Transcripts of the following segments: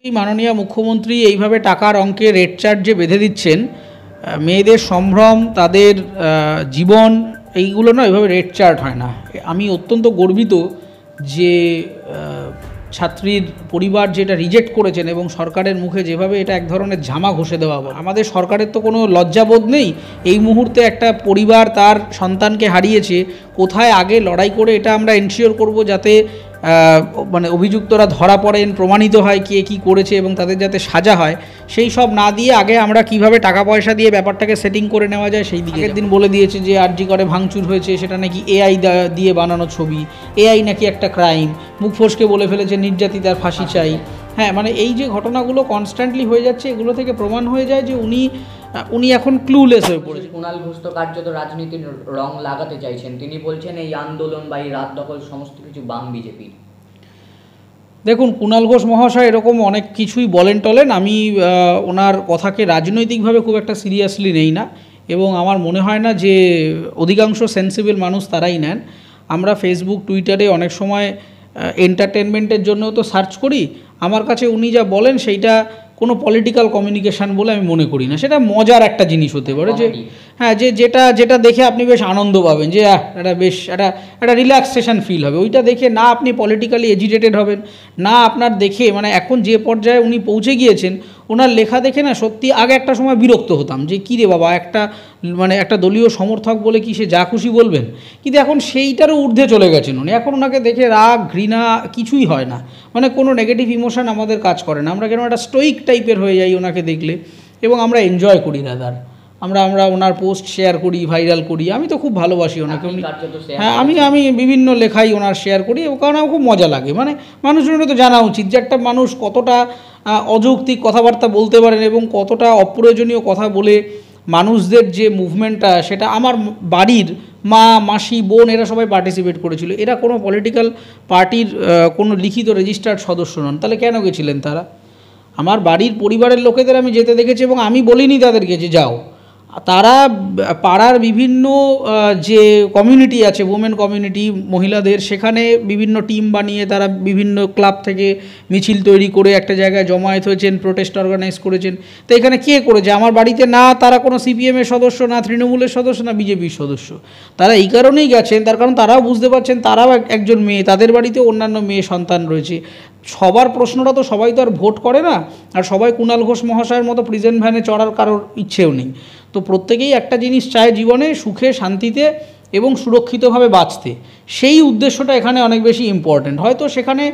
এই মাননীয় মুখ্যমন্ত্রী এইভাবে টাকার অঙ্কে রেট চার্ট যে বেঁধে দিচ্ছেন, মেয়েদের সম্ভ্রম, তাদের জীবন, এইগুলো না এইভাবে রেট চার্ট হয় না। আমি অত্যন্ত গর্বিত যে ছাত্রীর পরিবার যেটা রিজেক্ট করেছেন এবং সরকারের মুখে যেভাবে এটা এক ধরনের ঝামা ঘষে দেওয়া হবে। আমাদের সরকারের তো কোনো লজ্জাবোধ নেই। এই মুহূর্তে একটা পরিবার তার সন্তানকে হারিয়েছে, কোথায় আগে লড়াই করে এটা আমরা এনশিওর করব যাতে মানে অভিযুক্তরা ধরা পড়েন, প্রমাণিত হয় কে কী করেছে এবং তাদের যাতে সাজা হয়, সেই সব না দিয়ে আগে আমরা কিভাবে টাকা পয়সা দিয়ে ব্যাপারটাকে সেটিং করে নেওয়া যায় সেই দিকে। আগের দিন বলে দিয়েছে যে আরজি করে ভাঙচুর হয়েছে, সেটা নাকি এআই দিয়ে বানানো ছবি, এআই নাকি একটা ক্রাইম, মুখ ফসকে বলে ফেলেছে নির্যাতিতার ফাঁসি চাই। হ্যাঁ, মানে এই যে ঘটনাগুলো কনস্ট্যান্টলি হয়ে যাচ্ছে, এগুলো থেকে প্রমাণ হয়ে যায় যে উনি এখন ক্লুলেস হয়ে পড়েছে। কুণাল ঘোষ তো কার্যত রাজনীতির রং লাগাতে চাইছেন। তিনি বলছেন এই আন্দোলন বা এই রাত দখল সমস্ত কিছু বাম বিজেপি। দেখুন, কুণাল ঘোষ মহাশয় এরকম অনেক কিছুই বলেন টলেন। আমি ওনার কথাকে রাজনৈতিকভাবে খুব একটা সিরিয়াসলি নেই না, এবং আমার মনে হয় না যে অধিকাংশ সেন্সিবল মানুষ তারাই নেন। আমরা ফেসবুক, টুইটারে অনেক সময় এন্টারটেনমেন্টের জন্য তো সার্চ করি। আমার কাছে উনি যা বলেন সেইটা কোনো পলিটিক্যাল কমিউনিকেশান বলে আমি মনে করি না। সেটা মজার একটা জিনিস হতে পারে, যে হ্যাঁ, যেটা দেখে আপনি বেশ আনন্দ পাবেন, যে এটা বেশ একটা রিল্যাক্সেশন ফিল হবে। ওইটা দেখে না আপনি পলিটিক্যালি এজিটেটেড হবেন, না আপনার দেখে মানে এখন যে পর্যায়ে উনি পৌঁছে গিয়েছেন, ওনার লেখা দেখে না সত্যি আগে একটা সময় বিরক্ত হতাম যে কী রে বাবা, একটা দলীয় সমর্থক বলে কি সে যা খুশি বলবেন। কিন্তু এখন সেইটারও ঊর্ধ্বে চলে গেছেন উনি। এখন ওনাকে দেখে রাগ, ঘৃণা কিছুই হয় না, মানে কোনো নেগেটিভ ইমোশন আমাদের কাজ করে না। আমরা কেন একটা স্টোইক টাইপের হয়ে যাই ওনাকে দেখলে, এবং আমরা এনজয় করি রাদার। আমরা ওনার পোস্ট শেয়ার করি, ভাইরাল করি। আমি তো খুব ভালোবাসি ওনাকে। হ্যাঁ, আমি বিভিন্ন লেখাই ওনার শেয়ার করি, কারণ আমার খুব মজা লাগে। মানে মানুষজনের তো জানা উচিত যে একটা মানুষ কতটা অযৌক্তিক কথাবার্তা বলতে পারেন এবং কতটা অপ্রয়োজনীয় কথা বলে মানুষদের যে মুভমেন্টটা, সেটা আমার বাড়ির মা, মাসি, বোন এরা সবাই পার্টিসিপেট করেছিল। এরা কোনো পলিটিক্যাল পার্টির কোনো লিখিত রেজিস্টার্ড সদস্য নন। তাহলে কেন গেছিলেন তারা? আমার বাড়ির পরিবারের লোকেদের আমি যেতে দেখেছি, এবং আমি বলিনি তাদেরকে যে যাও। তারা পাড়ার বিভিন্ন যে কমিউনিটি আছে, ওমেন কমিউনিটি, মহিলাদের, সেখানে বিভিন্ন টিম বানিয়ে তারা বিভিন্ন ক্লাব থেকে মিছিল তৈরি করে একটা জায়গায় জমায়েত হয়েছেন, প্রোটেস্ট অর্গানাইজ করেছেন। তো এখানে কে করেছে? আমার বাড়িতে না তারা কোনো সিপিএমের সদস্য, না তৃণমূলের সদস্য, না বিজেপির সদস্য। তারা এই কারণেই গেছেন, তার কারণ তারাও বুঝতে পারছেন তারাও একজন মেয়ে, তাদের বাড়িতেও অন্যান্য মেয়ে সন্তান রয়েছে। সবার প্রশ্নটা তো সবাই তো আর ভোট করে না, আর সবাই কুণাল ঘোষ মহাশয়ের মতো প্রিজেন্ট ভ্যানে চড়ার কারোর ইচ্ছেও নেই। তো প্রত্যেকেই একটা জিনিস চায় জীবনে, সুখে, শান্তিতে এবং সুরক্ষিতভাবে বাঁচতে। সেই উদ্দেশ্যটা এখানে অনেক বেশি ইম্পর্ট্যান্ট। হয়তো সেখানে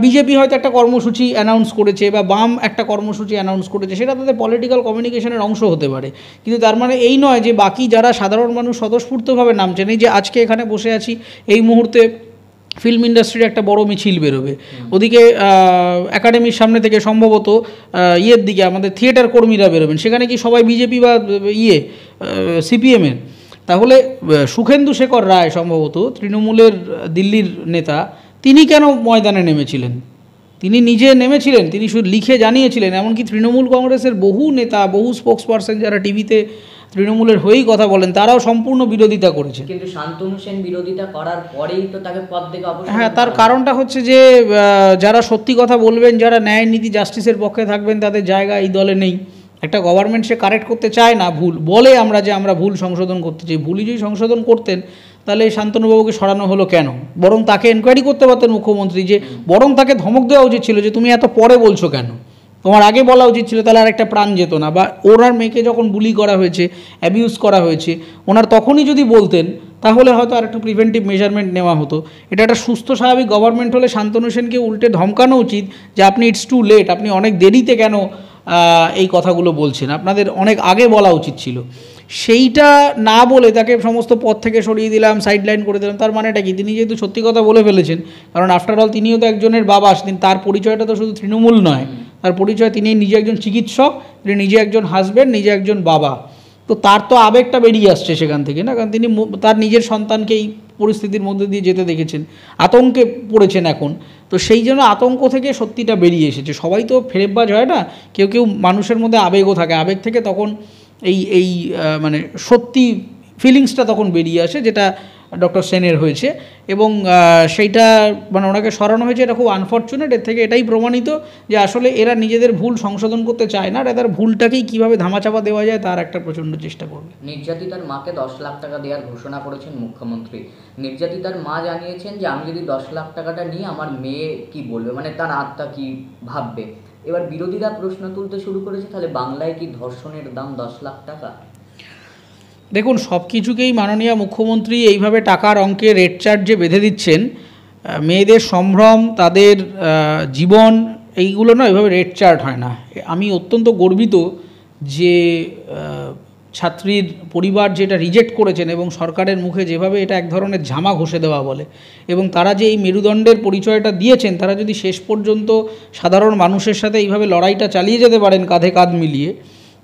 বিজেপি হয়তো একটা কর্মসূচি অ্যানাউন্স করেছে বা বাম একটা কর্মসূচি অ্যানাউন্স করেছে, সেটা তাদের পলিটিক্যাল কমিউনিকেশনের অংশ হতে পারে, কিন্তু তার মানে এই নয় যে বাকি যারা সাধারণ মানুষ স্বতঃস্ফূর্তভাবে নামছেন। এই যে আজকে এখানে বসে আছি, এই মুহূর্তে ফিল্ম ইন্ডাস্ট্রির একটা বড় মিছিল বেরোবে, ওদিকে একাডেমির সামনে থেকে সম্ভবত ইয়ের দিকে আমাদের থিয়েটার কর্মীরা বেরোবেন, সেখানে কি সবাই বিজেপি বা সিপিএমের? তাহলে সুখেন্দু শেখর রায় সম্ভবত তৃণমূলের দিল্লির নেতা, তিনি কেন ময়দানে নেমেছিলেন? তিনি নিজে নেমেছিলেন, তিনি শুধু লিখে জানিয়েছিলেন। এমনকি তৃণমূল কংগ্রেসের বহু নেতা, বহু স্পোক্স পারসন যারা টিভিতে তৃণমূলের হয়েই কথা বলেন, তারাও সম্পূর্ণ বিরোধিতা করেছে। কিন্তু শান্তনু সেন বিরোধিতা করার পরেই তো তাকে পদ থেকে অবসর। হ্যাঁ, তার কারণটা হচ্ছে যে যারা সত্যি কথা বলবেন, যারা ন্যায় নীতি জাস্টিসের পক্ষে থাকবেন, তাদের জায়গা এই দলে নেই। একটা গভর্নমেন্ট সে কারেক্ট করতে চায় না ভুল, বলে আমরা ভুল সংশোধন করতে চাই। ভুলই যদি সংশোধন করতেন তাহলে শান্তনুবাবুকে সরানো হলো কেন? বরং তাকে এনকোয়ারি করতে পারতেন মুখ্যমন্ত্রী, যে বরং তাকে ধমক দেওয়া উচিত ছিল যে তুমি এত পরে বলছো কেন, তোমার আগে বলা উচিত ছিল, তাহলে আর একটা প্রাণ যেত না। বা ওনার মেয়েকে যখন বুলি করা হয়েছে, অ্যাবিউজ করা হয়েছে, ওনার তখনই যদি বলতেন তাহলে হয়তো আর একটু প্রিভেন্টিভ মেজারমেন্ট নেওয়া হতো। এটা একটা সুস্থ স্বাভাবিক গভর্নমেন্ট হলে শান্তনু সেনকে উল্টে ধমকানো উচিত যে আপনি ইটস টু লেট, আপনি অনেক দেরিতে কেন এই কথাগুলো বলছেন, আপনাদের অনেক আগে বলা উচিত ছিল। সেইটা না বলে তাকে সমস্ত পদ থেকে সরিয়ে দিলাম, সাইডলাইন করে দিলাম। তার মানেটা কি? তিনি যেহেতু সত্যি কথা বলে ফেলেছেন, কারণ আফটার অল তিনিও তো একজনের বাবা, তার পরিচয়টা তো শুধু তৃণমূল নয়, তার পরিচয় তিনি নিজে একজন চিকিৎসক, তিনি নিজে একজন হাজব্যান্ড, নিজে একজন বাবা। তো তার তো আবেগটা বেরিয়ে আসছে সেখান থেকে না, কারণ তিনি তার নিজের সন্তানকে এই পরিস্থিতির মধ্যে দিয়ে যেতে দেখেছেন, আতঙ্কে পড়েছেন এখন। তো সেই জন্য আতঙ্ক থেকে সত্যিটা বেরিয়ে এসেছে। সবাই তো ফেরেববাজ হয় না, কেউ কেউ মানুষের মধ্যে আবেগও থাকে, আবেগ থেকে তখন এই মানে সত্যি ফিলিংসটা তখন বেরিয়ে আসে, যেটা ডক্টর সেনের হয়েছে, এবং সেইটা মানে ওনাকে সরানো হয়েছে, এটা খুব আনফর্চুনেট। এর থেকে এটাই প্রমাণিত যে আসলে এরা নিজেদের ভুল সংশোধন করতে চায় না, এরা তার ভুলটাকেই কীভাবে ধামাচাপা দেওয়া যায় তার একটা প্রচণ্ড চেষ্টা করবে। নির্যাতিতার মাকে 10 লাখ টাকা দেওয়ার ঘোষণা করেছেন মুখ্যমন্ত্রী। নির্যাতিতার মা জানিয়েছেন যে আমি যদি 10 লাখ টাকাটা নিই আমার মেয়ে কি বলবে, মানে তার আত্মা কি ভাববে। এবার বিরোধীরা প্রশ্ন তুলতে শুরু করেছে, তাহলে বাংলায় কি ধর্ষণের দাম 10 লাখ টাকা? দেখুন, সব কিছুকেই মাননীয় মুখ্যমন্ত্রী এইভাবে টাকার অঙ্কে রেট চার্ট যে বেঁধে দিচ্ছেন, মেয়েদের সম্ভ্রম, তাদের জীবন, এইগুলো না এভাবে রেট চার্ট হয় না। আমি অত্যন্ত গর্বিত যে ছাত্রীর পরিবার যেটা রিজেক্ট করেছেন এবং সরকারের মুখে যেভাবে এটা এক ধরনের ঝামা ঘষে দেওয়া বলে, এবং তারা যে এই মেরুদণ্ডের পরিচয়টা দিয়েছেন, তারা যদি শেষ পর্যন্ত সাধারণ মানুষের সাথে এইভাবে লড়াইটা চালিয়ে যেতে পারেন কাঁধে কাঁধ মিলিয়ে,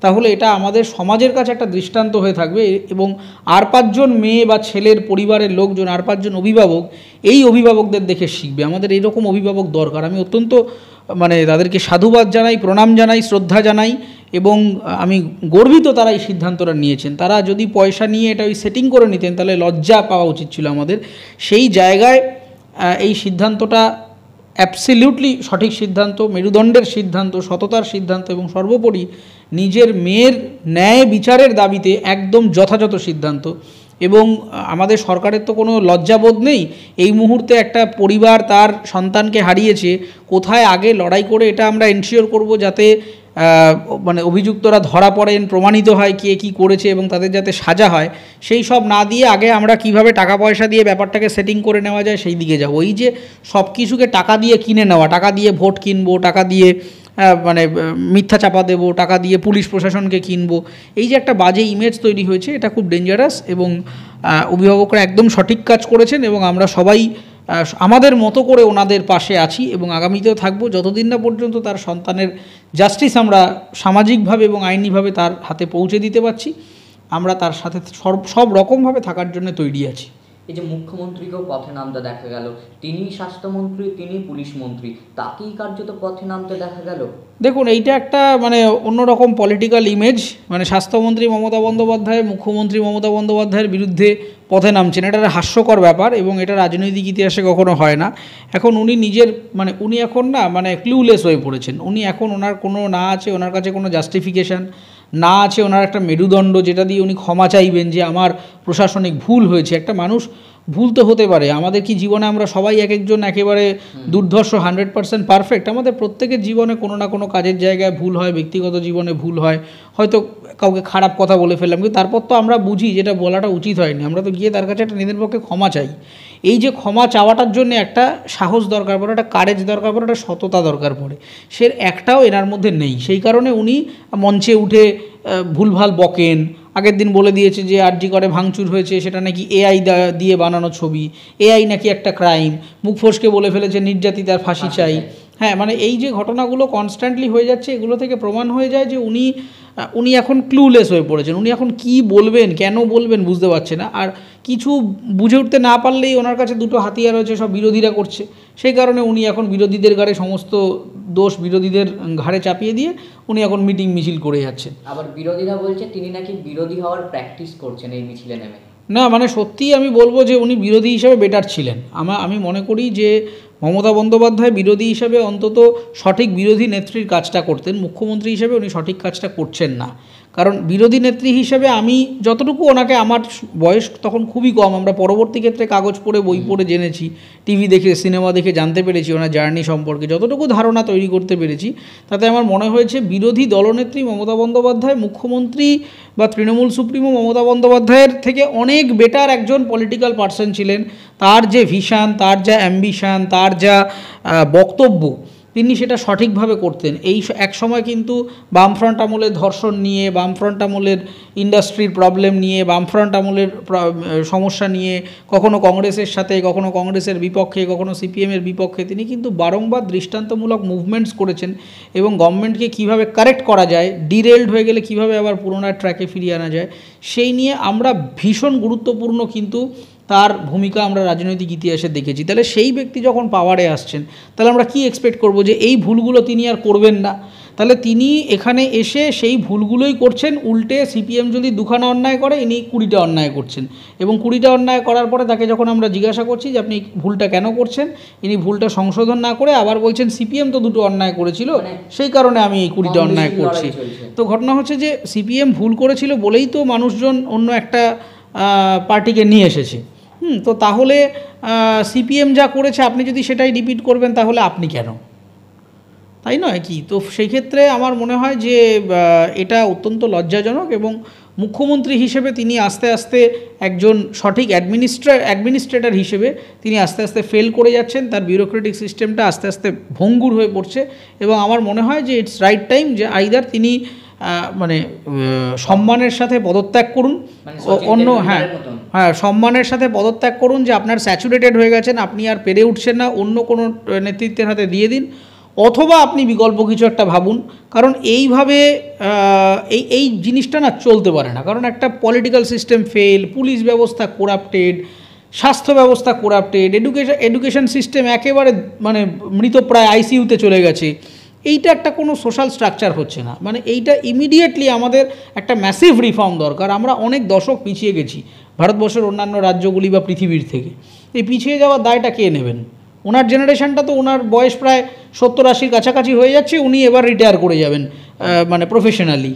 তাহলে এটা আমাদের সমাজের কাছে একটা দৃষ্টান্ত হয়ে থাকবে। এবং আর 5 জন মেয়ে বা ছেলের পরিবারের লোকজন, আর 5 জন অভিভাবক এই অভিভাবকদের দেখে শিখবে। আমাদের এইরকম অভিভাবক দরকার। আমি অত্যন্ত মানে তাদেরকে সাধুবাদ জানাই, প্রণাম জানাই, শ্রদ্ধা জানাই, এবং আমি গর্বিত তারা এই সিদ্ধান্তটা নিয়েছেন। তারা যদি পয়সা নিয়ে এটা ওই সেটিং করে নিতেন তাহলে লজ্জা পাওয়া উচিত ছিল আমাদের। সেই জায়গায় এই সিদ্ধান্তটা অ্যাবসলিউটলি সঠিক সিদ্ধান্ত, মেরুদণ্ডের সিদ্ধান্ত, সততার সিদ্ধান্ত, এবং সর্বোপরি নিজের মেয়ের ন্যায় বিচারের দাবিতে একদম যথাযথ সিদ্ধান্ত। এবং আমাদের সরকারের তো কোনো লজ্জাবোধ নেই। এই মুহূর্তে একটা পরিবার তার সন্তানকে হারিয়েছে, কোথায় আগে লড়াই করে এটা আমরা এনশিওর করব যাতে মানে অভিযুক্তরা ধরা পড়েন, প্রমাণিত হয় কে কী করেছে এবং তাদের যাতে সাজা হয়, সেই সব না দিয়ে আগে আমরা কিভাবে টাকা পয়সা দিয়ে ব্যাপারটাকে সেটিং করে নেওয়া যায় সেই দিকে যাব। এই যে সব কিছুকে টাকা দিয়ে কিনে নেওয়া, টাকা দিয়ে ভোট কিনবো, টাকা দিয়ে মানে মিথ্যা চাপা দেবো, টাকা দিয়ে পুলিশ প্রশাসনকে কিনবো, এই যে একটা বাজে ইমেজ তৈরি হয়েছে, এটা খুব ডেঞ্জারাস। এবং অভিভাবকরা একদম সঠিক কাজ করেছেন, এবং আমরা সবাই আমাদের মতো করে ওনাদের পাশে আছি এবং আগামীতেও থাকবো, যতদিন না পর্যন্ত তার সন্তানের জাস্টিস আমরা সামাজিকভাবে এবং আইনিভাবে তার হাতে পৌঁছে দিতে পারছি। আমরা তার সাথে সব রকমভাবে থাকার জন্য তৈরি আছি। এই যে মুখ্যমন্ত্রীকেও পথে নামতে দেখা গেল, তিনি স্বাস্থ্যমন্ত্রী, তিনি পুলিশ মন্ত্রী, তাকেই কার্যত পথে নামতে দেখা গেল। দেখুন, এইটা একটা মানে অন্যরকম পলিটিক্যাল ইমেজ। মানে স্বাস্থ্যমন্ত্রী মমতা বন্দ্যোপাধ্যায় মুখ্যমন্ত্রী মমতা বন্দ্যোপাধ্যায়ের বিরুদ্ধে পথে নামছেন, এটা একটা হাস্যকর ব্যাপার, এবং এটা রাজনৈতিক ইতিহাসে কখনো হয় না। এখন উনি নিজের মানে উনি এখন না মানে ক্লুলেস হয়ে পড়েছেন। উনি এখন ওনার কোনো না আছে ওনার কাছে কোনো জাস্টিফিকেশান, না আছে ওনার একটা মেরুদণ্ড যেটা দিয়ে উনি ক্ষমা চাইবেন যে আমার প্রশাসনিক ভুল হয়েছে। একটা মানুষ ভুল তো হতে পারে, আমাদের কি জীবনে আমরা সবাই এক একজন একেবারে দুর্ধর্ষ 100% পারফেক্ট? আমাদের প্রত্যেকের জীবনে কোনো না কোনো কাজের জায়গায় ভুল হয়, ব্যক্তিগত জীবনে ভুল হয়, হয়তো কাউকে খারাপ কথা বলে ফেললাম, কিন্তু তারপর তো আমরা বুঝি যেটা বলাটা উচিত হয়নি, আমরা তো গিয়ে তার কাছে একটা নিজের পক্ষে ক্ষমা চাই। এই যে ক্ষমা চাওয়াটার জন্য একটা সাহস দরকার পড়ে, একটা কারেজ দরকার পড়ে, একটা সততা দরকার পড়ে, সে একটাও এনার মধ্যে নেই। সেই কারণে উনি মঞ্চে উঠে ভুলভাল বকেন। আগের দিন বলে দিয়েছে যে আরজি করে ভাঙচুর হয়েছে সেটা নাকি এআই দিয়ে বানানো ছবি, এআই নাকি একটা ক্রাইম, মুখ ফসকে বলে ফেলেছে নির্যাতিতার ফাঁসি চাই। হ্যাঁ, মানে এই যে ঘটনাগুলো কনস্ট্যান্টলি হয়ে যাচ্ছে, এগুলো থেকে প্রমাণ হয়ে যায় যে উনি এখন ক্লুলেস হয়ে পড়েছেন। উনি এখন কি বলবেন, কেন বলবেন বুঝতে পারছে না। আর কিছু বুঝে উঠতে না পারলেই ওনার কাছে দুটো হাতিয়ার হয়েছে, সব বিরোধীরা করছে। সেই কারণে উনি এখন বিরোধীদের ঘাড়ে সমস্ত দোষ বিরোধীদের ঘাড়ে চাপিয়ে দিয়ে উনি এখন মিটিং মিছিল করে যাচ্ছেন। আবার বিরোধীরা বলছে তিনি নাকি বিরোধী হওয়ার প্র্যাকটিস করছেন এই মিছিলে নেমে। না, মানে সত্যিই আমি বলবো যে উনি বিরোধী হিসাবে বেটার ছিলেন। আমি মনে করি যে মমতা বন্দ্যোপাধ্যায় বিরোধী হিসাবে অন্তত সঠিক বিরোধী নেত্রীর কাজটা করতেন, মুখ্যমন্ত্রী হিসেবে উনি সঠিক কাজটা করছেন না। কারণ বিরোধী নেত্রী হিসেবে আমি যতটুকু ওনাকে, আমার বয়স তখন খুবই কম, আমরা পরবর্তী ক্ষেত্রে কাগজ পড়ে বই পড়ে জেনেছি, টিভি দেখে সিনেমা দেখে জানতে পেরেছি ওনার জার্নি সম্পর্কে, যতটুকু ধারণা তৈরি করতে পেরেছি তাতে আমার মনে হয়েছে বিরোধী দলনেত্রী মমতা বন্দ্যোপাধ্যায় মুখ্যমন্ত্রী বা তৃণমূল সুপ্রিমো মমতা বন্দ্যোপাধ্যায়ের থেকে অনেক বেটার একজন পলিটিক্যাল পার্সন ছিলেন। তার যে ভিশন, তার যা অ্যাম্বিশান, তার যা বক্তব্য, তিনি সেটা সঠিকভাবে করতেন। এই এক সময় কিন্তু বামফ্রন্ট আমলের ধর্ষণ নিয়ে, বামফ্রন্ট আমলের ইন্ডাস্ট্রির প্রবলেম নিয়ে, বামফ্রন্ট আমলের সমস্যা নিয়ে কখনো কংগ্রেসের সাথে, কখনো কংগ্রেসের বিপক্ষে, কখনো সিপিএমের বিপক্ষে তিনি কিন্তু বারংবার দৃষ্টান্তমূলক মুভমেন্টস করেছেন এবং গভর্নমেন্টকে কীভাবে কারেক্ট করা যায়, ডিরেলড হয়ে গেলে কীভাবে আবার পুরোনো ট্র্যাকে ফিরিয়ে আনা যায়, সেই নিয়ে আমরা ভীষণ গুরুত্বপূর্ণ কিন্তু তার ভূমিকা আমরা রাজনৈতিক ইতিহাসে দেখেছি। তাহলে সেই ব্যক্তি যখন পাওয়ারে আসছেন, তাহলে আমরা কি এক্সপেক্ট করব যে এই ভুলগুলো তিনি আর করবেন না? তাহলে তিনি এখানে এসে সেই ভুলগুলোই করছেন। উল্টে সিপিএম যদি দুখানা অন্যায় করে, ইনি 20টা অন্যায় করছেন। এবং 20টা অন্যায় করার পরে তাকে যখন আমরা জিজ্ঞাসা করছি যে আপনি ভুলটা কেন করছেন, ইনি ভুলটা সংশোধন না করে আবার বলছেন সিপিএম তো 2টো অন্যায় করেছিল, সেই কারণে আমি এই 20টা অন্যায় করছি। তো ঘটনা হচ্ছে যে সিপিএম ভুল করেছিল বলেই তো মানুষজন অন্য একটা পার্টিকে নিয়ে এসেছে। তো তাহলে সিপিএম যা করেছে আপনি যদি সেটাই রিপিট করবেন তাহলে আপনি কেন, তাই নয় কি? তো সেই ক্ষেত্রে আমার মনে হয় যে এটা অত্যন্ত লজ্জাজনক, এবং মুখ্যমন্ত্রী হিসেবে তিনি আস্তে আস্তে একজন সঠিক অ্যাডমিনিস্ট্রেটর হিসেবে তিনি আস্তে আস্তে ফেল করে যাচ্ছেন। তার বিউরোক্রেটিক সিস্টেমটা আস্তে আস্তে ভঙ্গুর হয়ে পড়ছে, এবং আমার মনে হয় যে ইটস রাইট টাইম যে আইদার তিনি মানে সম্মানের সাথে পদত্যাগ করুন, অন্য সম্মানের সাথে পদত্যাগ করুন, যে আপনার স্যাচুরেটেড হয়ে গেছেন, আপনি আর পেরে উঠছেন না, অন্য কোনো নেতৃত্বের হাতে দিয়ে দিন, অথবা আপনি বিকল্প কিছু একটা ভাবুন। কারণ এইভাবে এই জিনিসটা না চলতে পারে না। কারণ একটা পলিটিক্যাল সিস্টেম ফেল, পুলিশ ব্যবস্থা করাপ্টেড, স্বাস্থ্য ব্যবস্থা করাপ্টেড, এডুকেশন সিস্টেম একেবারে মানে মৃতপ্রায়, আইসিইউতে চলে গেছে। এইটা একটা কোনো সোশ্যাল স্ট্রাকচার হচ্ছে না। মানে এইটা ইমিডিয়েটলি আমাদের একটা ম্যাসিভ রিফর্ম দরকার। আমরা অনেক দশক পিছিয়ে গেছি ভারতবর্ষের অন্যান্য রাজ্যগুলি বা পৃথিবীর থেকে। এই পিছিয়ে যাওয়ার দায়টা কে নেবেন? ওনার জেনারেশনটা তো, ওনার বয়স প্রায় 70-80 কাছাকাছি হয়ে যাচ্ছে, উনি এবার রিটায়ার করে যাবেন মানে প্রফেশনালি।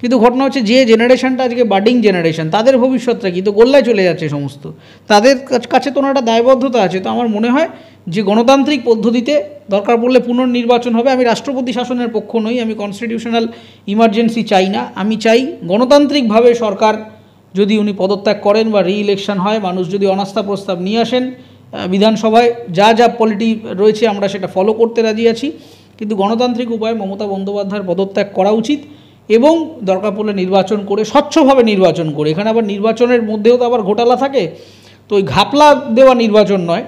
কিন্তু ঘটনা হচ্ছে যে জেনারেশনটা আজকে বাডিং জেনারেশন, তাদের ভবিষ্যৎটা কি? তো গোল্লায় চলে যাচ্ছে সমস্ত। তাদের কাছে তো একটা দায়বদ্ধতা আছে। তো আমার মনে হয় যে গণতান্ত্রিক পদ্ধতিতে দরকার পড়লে পুনর্নির্বাচন হবে। আমি রাষ্ট্রপতি শাসনের পক্ষ নই, আমি কনস্টিটিউশনাল ইমার্জেন্সি চাই না। আমি চাই গণতান্ত্রিকভাবে সরকার যদি উনি পদত্যাগ করেন বা রি-ইলেকশন হয়, মানুষ যদি অনাস্থা প্রস্তাব নিয়ে আসেন বিধানসভায়, যা যা পলিটি রয়েছে আমরা সেটা ফলো করতে রাজি আছি, কিন্তু গণতান্ত্রিক উপায়ে মমতা বন্দ্যোপাধ্যায়ের পদত্যাগ করা উচিত, এবং দরকার পড়লে নির্বাচন করে, স্বচ্ছভাবে নির্বাচন করে। এখানে আবার নির্বাচনের মধ্যেও তো আবার ঘোটালা থাকে, তো ওই ঘাপলা দেওয়া নির্বাচন নয়,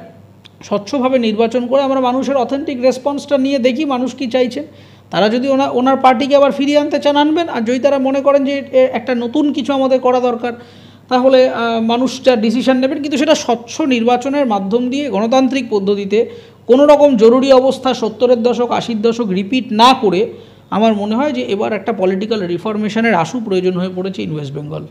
স্বচ্ছভাবে নির্বাচন করে আমরা মানুষের অথেন্টিক রেসপন্সটা নিয়ে দেখি মানুষ কী চাইছেন। তারা যদি ওনার পার্টিকে আবার ফিরিয়ে আনতে চান আনবেন, আর যদি তারা মনে করেন যে একটা নতুন কিছু আমাদের করা দরকার, তাহলে মানুষ যা ডিসিশন নেবেন, কিন্তু সেটা স্বচ্ছ নির্বাচনের মাধ্যম দিয়ে গণতান্ত্রিক পদ্ধতিতে, কোনো রকম জরুরি অবস্থা 70-এর দশক 80-র দশক রিপিট না করে। আমার মনে হয় যে এবার একটা পলিটিক্যাল রিফরমেশনের আশু প্রয়োজন হয়ে পড়েছে ইন ওয়েস্ট বেঙ্গল।